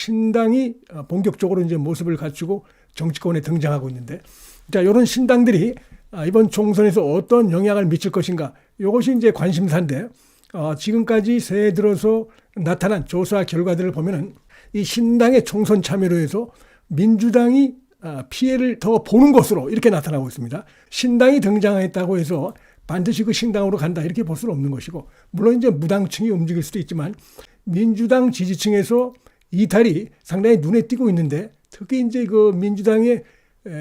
신당이 본격적으로 이제 모습을 갖추고 정치권에 등장하고 있는데, 자, 이런 신당들이 이번 총선에서 어떤 영향을 미칠 것인가, 이것이 이제 관심사인데, 지금까지 새해 들어서 나타난 조사 결과들을 보면은 이 신당의 총선 참여로 해서 민주당이 피해를 더 보는 것으로 이렇게 나타나고 있습니다. 신당이 등장했다고 해서 반드시 그 신당으로 간다 이렇게 볼 수는 없는 것이고, 물론 이제 무당층이 움직일 수도 있지만 민주당 지지층에서 이탈이 상당히 눈에 띄고 있는데, 특히 이제 그 민주당의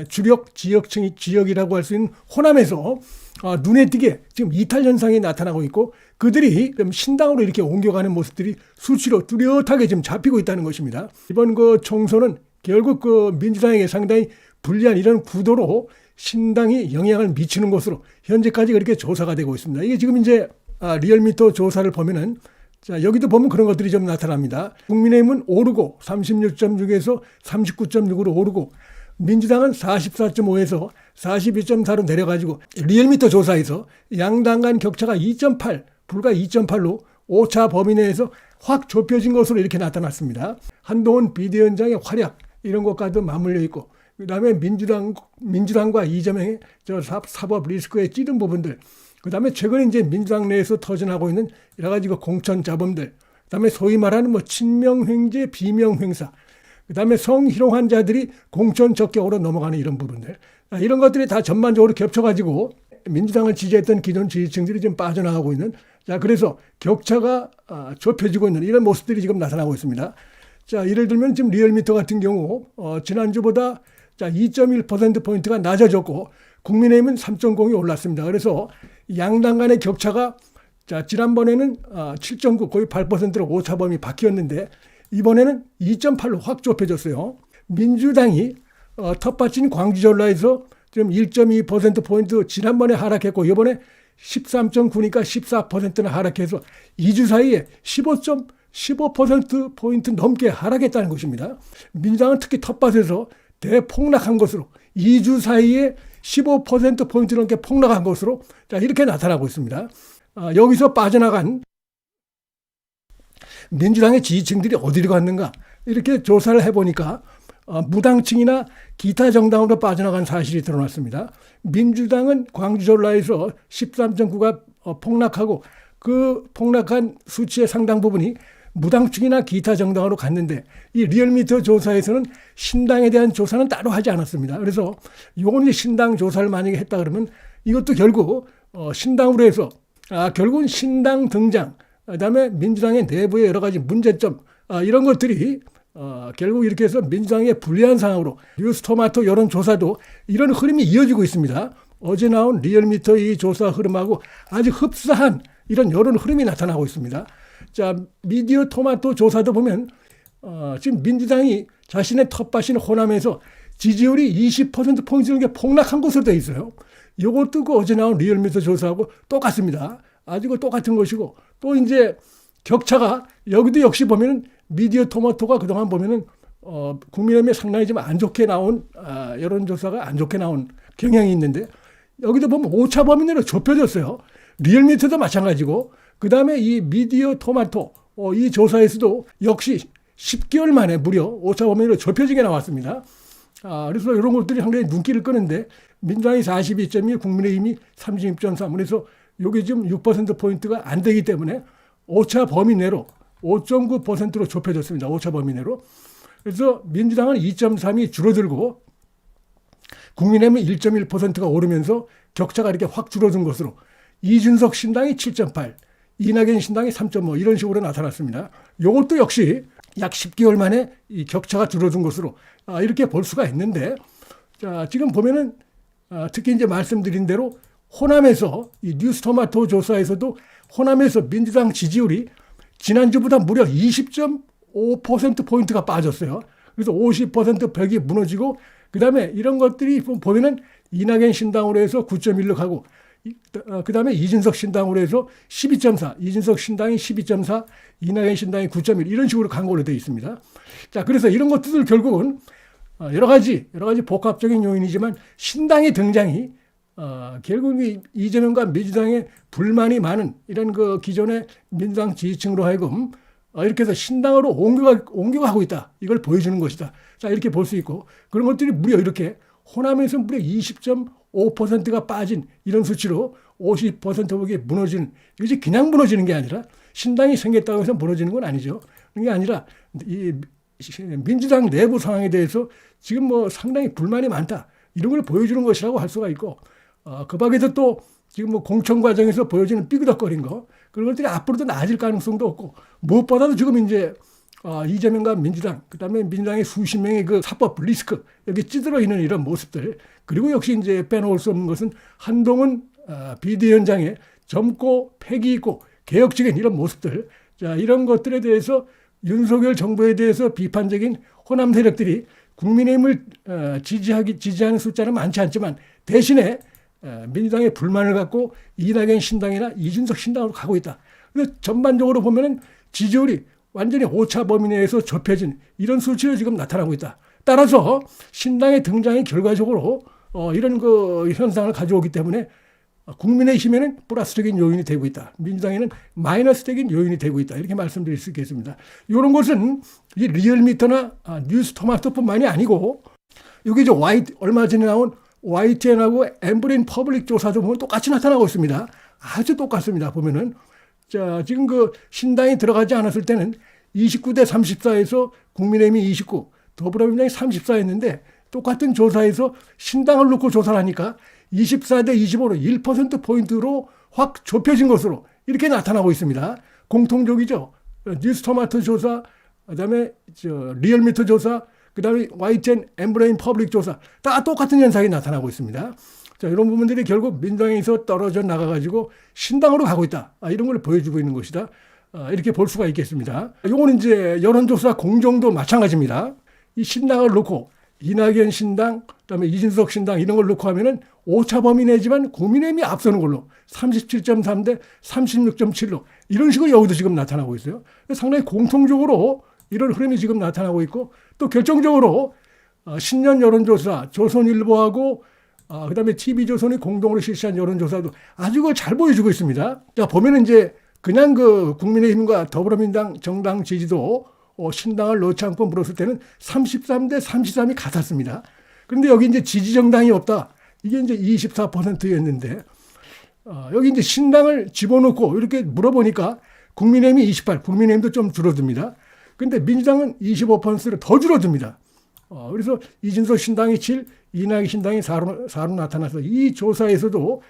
주력 지역이라고 할 수 있는 호남에서 눈에 띄게 지금 이탈 현상이 나타나고 있고, 그들이 신당으로 이렇게 옮겨가는 모습들이 수치로 뚜렷하게 지금 잡히고 있다는 것입니다. 이번 그 총선은 결국 그 민주당에게 상당히 불리한 이런 구도로 신당이 영향을 미치는 것으로 현재까지 그렇게 조사가 되고 있습니다. 이게 지금 이제 리얼미터 조사를 보면은, 자, 여기도 보면 그런 것들이 좀 나타납니다. 국민의힘은 오르고 36.6에서 39.6으로 오르고, 민주당은 44.5에서 42.4로 내려가지고 리얼미터 조사에서 양당 간 격차가 2.8, 불과 2.8로 오차 범위 내에서 확 좁혀진 것으로 이렇게 나타났습니다. 한동훈 비대위원장의 활약 이런 것과도 맞물려 있고, 그다음에 민주당과 이재명의 사법 리스크에 찌든 부분들, 그다음에 최근에 이제 민주당 내에서 터져나고 있는 여러 가지 공천 자범들, 그다음에 소위 말하는 친명횡재, 비명횡사, 그다음에 성희롱 환자들이 공천 적격으로 넘어가는 이런 부분들, 이런 것들이 다 전반적으로 겹쳐가지고 민주당을 지지했던 기존 지지층들이 지금 빠져나가고 있는, 자, 그래서 격차가 좁혀지고 있는 이런 모습들이 지금 나타나고 있습니다. 자, 예를 들면 지금 리얼미터 같은 경우 지난주보다 2.1%포인트가 낮아졌고, 국민의힘은 3.0이 올랐습니다. 그래서 양당 간의 격차가, 자, 지난번에는 7.9 거의 8%로 오차범위 바뀌었는데, 이번에는 2.8로 확 좁혀졌어요. 민주당이 텃밭인 광주 전라에서 지금 1.2%포인트 지난번에 하락했고, 이번에 13.9니까 14%나 하락해서 2주 사이에 15%포인트 넘게 하락했다는 것입니다. 민주당은 특히 텃밭에서 대폭락한 것으로 2주 사이에 15%포인트 넘게 폭락한 것으로, 자, 이렇게 나타나고 있습니다. 여기서 빠져나간 민주당의 지지층들이 어디로 갔는가 이렇게 조사를 해보니까 무당층이나 기타 정당으로 빠져나간 사실이 드러났습니다. 민주당은 광주 전라에서 13.9가 폭락하고, 그 폭락한 수치의 상당 부분이 무당층이나 기타 정당으로 갔는데, 이 리얼미터 조사에서는 신당에 대한 조사는 따로 하지 않았습니다. 그래서 요건 이제 신당 조사를 만약에 했다 그러면 이것도 결국 신당으로 해서 결국은 신당 등장, 그다음에 민주당의 내부의 여러 가지 문제점, 이런 것들이 결국 이렇게 해서 민주당의 불리한 상황으로 뉴스토마토 여론조사도 이런 흐름이 이어지고 있습니다. 어제 나온 리얼미터 이 조사 흐름하고 아주 흡사한 이런 여론 흐름이 나타나고 있습니다. 자, 미디어 토마토 조사도 보면 지금 민주당이 자신의 텃밭인 호남에서 지지율이 20%포인트 넘게 폭락한 것으로 되어 있어요. 이것도 그 어제 나온 리얼미터 조사하고 똑같습니다. 아주 똑같은 것이고, 또 이제 격차가 여기도 역시 보면은 미디어 토마토가 그동안 보면은 국민의힘에 상당히 좀 안 좋게 나온 여론조사가 안 좋게 나온 경향이 있는데, 여기도 보면 오차 범위 내로 좁혀졌어요. 리얼미터도 마찬가지고, 그 다음에 이 미디어 토마토 이 조사에서도 역시 10개월 만에 무려 오차 범위 내로 좁혀지게 나왔습니다. 그래서 이런 것들이 상당히 눈길을 끄는데, 민주당이 42.2, 국민의힘이 36.3, 그래서 여기 지금 6%포인트가 안 되기 때문에 오차 범위 내로 5.9%로 좁혀졌습니다. 오차 범위 내로. 그래서 민주당은 2.3이 줄어들고, 국민의힘은 1.1%가 오르면서 격차가 이렇게 확 줄어든 것으로, 이준석 신당이 7.8, 이낙연 신당이 3.5 이런 식으로 나타났습니다. 이것도 역시 약 10개월 만에 이 격차가 줄어든 것으로 이렇게 볼 수가 있는데, 자, 지금 보면은 특히 이제 말씀드린 대로 호남에서 이 뉴스토마토 조사에서도 호남에서 민주당 지지율이 지난주보다 무려 20.5%포인트가 빠졌어요. 그래서 50% 벽이 무너지고, 그 다음에 이런 것들이 보면은 이낙연 신당으로 해서 9.1로 가고, 그 다음에 이준석 신당으로 해서 12.4, 이준석 신당이 12.4, 이낙연 신당이 9.1 이런 식으로 간 걸로 되어 있습니다. 자, 그래서 이런 것들 결국은 여러 가지 복합적인 요인이지만 신당의 등장이 결국 이재명과 민주당의 불만이 많은 이런 그 기존의 민주당 지지층으로 하여금 이렇게 해서 신당으로 옮겨가고 있다. 이걸 보여주는 것이다. 자, 이렇게 볼 수 있고, 그런 것들이 무려 이렇게 호남에서 무려 20.5%가 빠진 이런 수치로 50%에 무너지는, 이것이 그냥 무너지는 게 아니라 신당이 생겼다고 해서 무너지는 건 아니죠. 그게 아니라 이 민주당 내부 상황에 대해서 지금 뭐 상당히 불만이 많다. 이런 걸 보여주는 것이라고 할 수가 있고, 그 밖에서 또 지금 뭐 공천 과정에서 보여지는 삐그덕거린 거, 그런 것들이 앞으로도 나아질 가능성도 없고, 무엇보다도 지금 이제 이재명과 민주당, 그다음에 민주당의 수십 명의 그 사법 리스크, 여기 찌들어 있는 이런 모습들, 그리고 역시 이제 빼놓을 수 없는 것은 한동훈 비대위원장의 젊고 패기 있고 개혁적인 이런 모습들, 자, 이런 것들에 대해서 윤석열 정부에 대해서 비판적인 호남 세력들이 국민의힘을 지지하는 숫자는 많지 않지만 대신에 민주당의 불만을 갖고 이낙연 신당이나 이준석 신당으로 가고 있다. 그래서 전반적으로 보면은 지지율이 완전히 오차 범위 내에서 좁혀진 이런 수치로 지금 나타나고 있다. 따라서 신당의 등장이 결과적으로 이런 그 현상을 가져오기 때문에 국민의힘에는 플러스적인 요인이 되고 있다. 민주당에는 마이너스적인 요인이 되고 있다. 이렇게 말씀드릴 수 있겠습니다. 이런 것은 이 리얼미터나 뉴스토마토뿐만이 아니고 여기 저 얼마 전에 나온 YTN하고 엠브레인 퍼블릭 조사도 보면 똑같이 나타나고 있습니다. 아주 똑같습니다. 보면은 자, 지금 그 신당이 들어가지 않았을 때는 29대 34에서 국민의힘이 29, 더불어민주당이 34였는데 똑같은 조사에서 신당을 놓고 조사를 하니까 24대 25로 1%포인트로 확 좁혀진 것으로 이렇게 나타나고 있습니다. 공통적이죠. 뉴스토마토 조사, 그다음에 리얼미터 조사, 그다음에 YTN 엠브레인 퍼블릭 조사 다 똑같은 현상이 나타나고 있습니다. 자, 이런 부분들이 결국 민주당에서 떨어져 나가가지고 신당으로 가고 있다. 이런 걸 보여주고 있는 것이다. 이렇게 볼 수가 있겠습니다. 이거는 이제 여론조사 공정도 마찬가지입니다. 이 신당을 놓고 이낙연 신당, 그다음에 이준석 신당 이런 걸 놓고 하면은 오차 범위 내지만 국민의힘이 앞서는 걸로 37.3대 36.7로 이런 식으로 여기도 지금 나타나고 있어요. 상당히 공통적으로 이런 흐름이 지금 나타나고 있고 또 결정적으로 신년 여론조사 조선일보하고 그다음에 TV조선이 공동으로 실시한 여론조사도 아주 그걸 잘 보여주고 있습니다. 자, 보면은 이제 그냥 그 국민의힘과 더불어민주당 정당 지지도 신당을 넣지 않고 물었을 때는 33대 33이 같았습니다. 그런데 여기 이제 지지정당이 없다. 이게 이제 24%였는데, 여기 이제 신당을 집어넣고 이렇게 물어보니까 국민의힘이 28, 국민의힘도 좀 줄어듭니다. 근데 민주당은 25%로 더 줄어듭니다. 그래서 이준석 신당이 7, 이낙연 신당이 4로 나타나서 이 조사에서도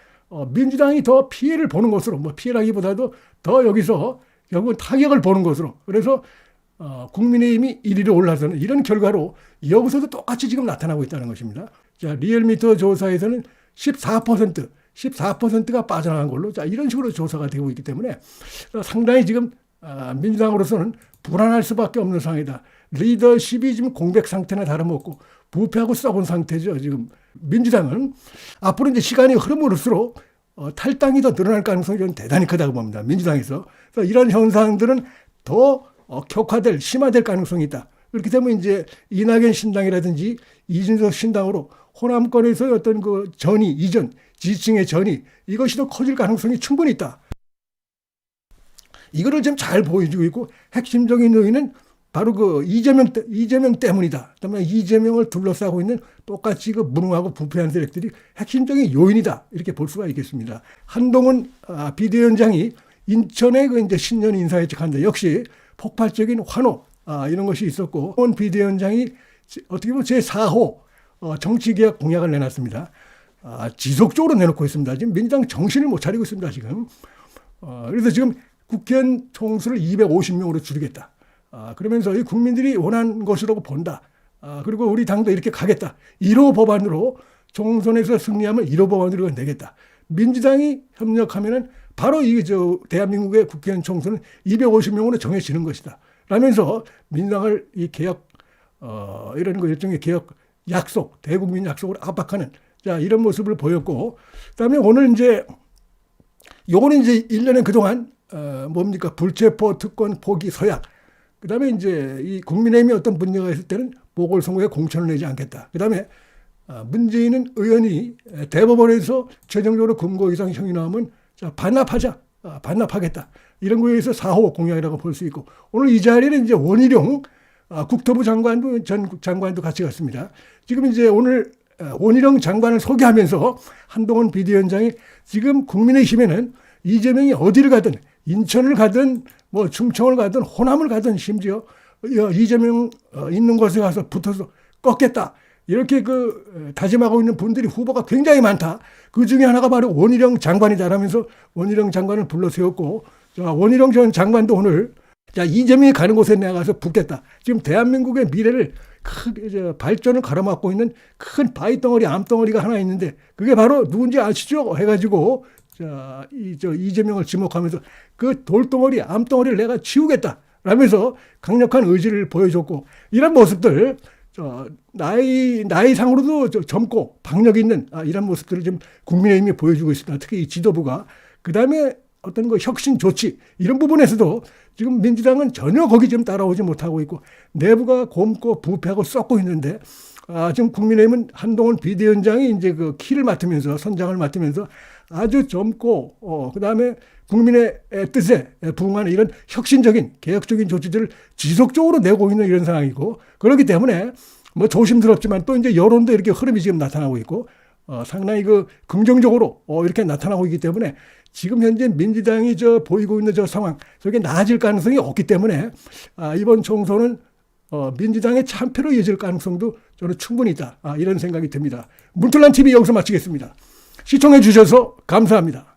민주당이 더 피해를 보는 것으로, 뭐 피해라기보다도 더 여기서 결국은 타격을 보는 것으로, 그래서 국민의힘이 1위로 올라서는 이런 결과로 여기서도 똑같이 지금 나타나고 있다는 것입니다. 자, 리얼미터 조사에서는 14%가 빠져나간 걸로, 자, 이런 식으로 조사가 되고 있기 때문에 상당히 지금 민주당으로서는 불안할 수밖에 없는 상황이다. 리더십이 지금 공백 상태나 다름없고 부패하고 썩은 상태죠. 지금 민주당은 앞으로 이제 시간이 흐름으로써 탈당이 더 늘어날 가능성이 좀 대단히 크다고 봅니다. 민주당에서. 그래서 이런 현상들은 더 격화될, 심화될 가능성이 있다. 그렇기 때문에 이제 이낙연 신당이라든지 이준석 신당으로 호남권에서 어떤 그 전이, 이전, 지지층의 전이 이것이 더 커질 가능성이 충분히 있다. 이거를 좀 잘 보여주고 있고 핵심적인 요인은 바로 그 이재명 때문이다. 그다음에 이재명을 둘러싸고 있는 똑같이 그 무능하고 부패한 세력들이 핵심적인 요인이다. 이렇게 볼 수가 있겠습니다. 한동훈 비대위원장이 인천에 그 이제 신년 인사회식한데 역시 폭발적인 환호 이런 것이 있었고, 한동훈 비대위원장이 어떻게 보면 제4호 정치개혁 공약을 내놨습니다. 지속적으로 내놓고 있습니다. 지금 민주당 정신을 못 차리고 있습니다. 지금. 그래서 지금 국회의원 총수를 250명으로 줄이겠다. 그러면서 이 국민들이 원하는 것이라고 본다. 그리고 우리 당도 이렇게 가겠다. 1호 법안으로 총선에서 승리하면 1호 법안으로 내겠다. 민주당이 협력하면은 바로 이 대한민국의 국회의원 총수는 250명으로 정해지는 것이다. 라면서 민주당을 이 개혁 이런 거 일종의 개혁 약속, 대국민 약속을 압박하는 자 이런 모습을 보였고, 그다음에 오늘 이제 요거는 이제 1년에 그동안 뭡니까 불체포 특권 포기 서약. 그다음에 이제 이 국민의힘이 어떤 문제가 있을 때는 보궐선거에 공천을 내지 않겠다. 그다음에 문재인은 의원이 대법원에서 최종적으로 금고 이상 형이 나오면 자 반납하자. 반납하겠다. 이런 거에 의해서 4호 공약이라고 볼 수 있고, 오늘 이 자리에는 이제 원희룡 국토부 장관도 전 장관도 같이 갔습니다. 지금 이제 오늘 원희룡 장관을 소개하면서 한동훈 비대위원장이 지금 국민의힘에는 이재명이 어디를 가든 인천을 가든 뭐 충청을 가든 호남을 가든 심지어 이재명 있는 곳에 가서 붙어서 꺾겠다. 이렇게 다짐하고 있는 분들이 후보가 굉장히 많다. 그 중에 하나가 바로 원희룡 장관이다라면서 원희룡 장관을 불러 세웠고, 원희룡 전 장관도 오늘 이재명이 가는 곳에 내가 가서 붙겠다. 지금 대한민국의 미래를 크게 발전을 가로막고 있는 큰 바위덩어리, 암덩어리가 하나 있는데 그게 바로 누군지 아시죠? 해가지고 이재명을 지목하면서 그 돌덩어리, 암덩어리를 내가 치우겠다. 라면서 강력한 의지를 보여줬고, 이런 모습들 나이상으로도 젊고 박력 있는 이런 모습들을 지금 국민의힘이 보여주고 있습니다. 특히 이 지도부가. 그다음에 어떤 혁신 조치 이런 부분에서도 지금 민주당은 전혀 거기 지금 따라오지 못하고 있고 내부가 곪고 부패하고 썩고 있는데 지금 국민의힘은 한동훈 비대위원장이 이제 그 키를 맡으면서 선장을 맡으면서 아주 젊고 그다음에 국민의 뜻에 부응하는 이런 혁신적인 개혁적인 조치들을 지속적으로 내고 있는 이런 상황이고, 그렇기 때문에 뭐 조심스럽지만 또 이제 여론도 이렇게 흐름이 지금 나타나고 있고 상당히 긍정적으로 이렇게 나타나고 있기 때문에 지금 현재 민주당이 보이고 있는 상황 저게 나아질 가능성이 없기 때문에 이번 총선은 민주당의 참패로 이어질 가능성도 저는 충분히 있다. 이런 생각이 듭니다. 문틀란 TV 여기서 마치겠습니다. 시청해 주셔서 감사합니다.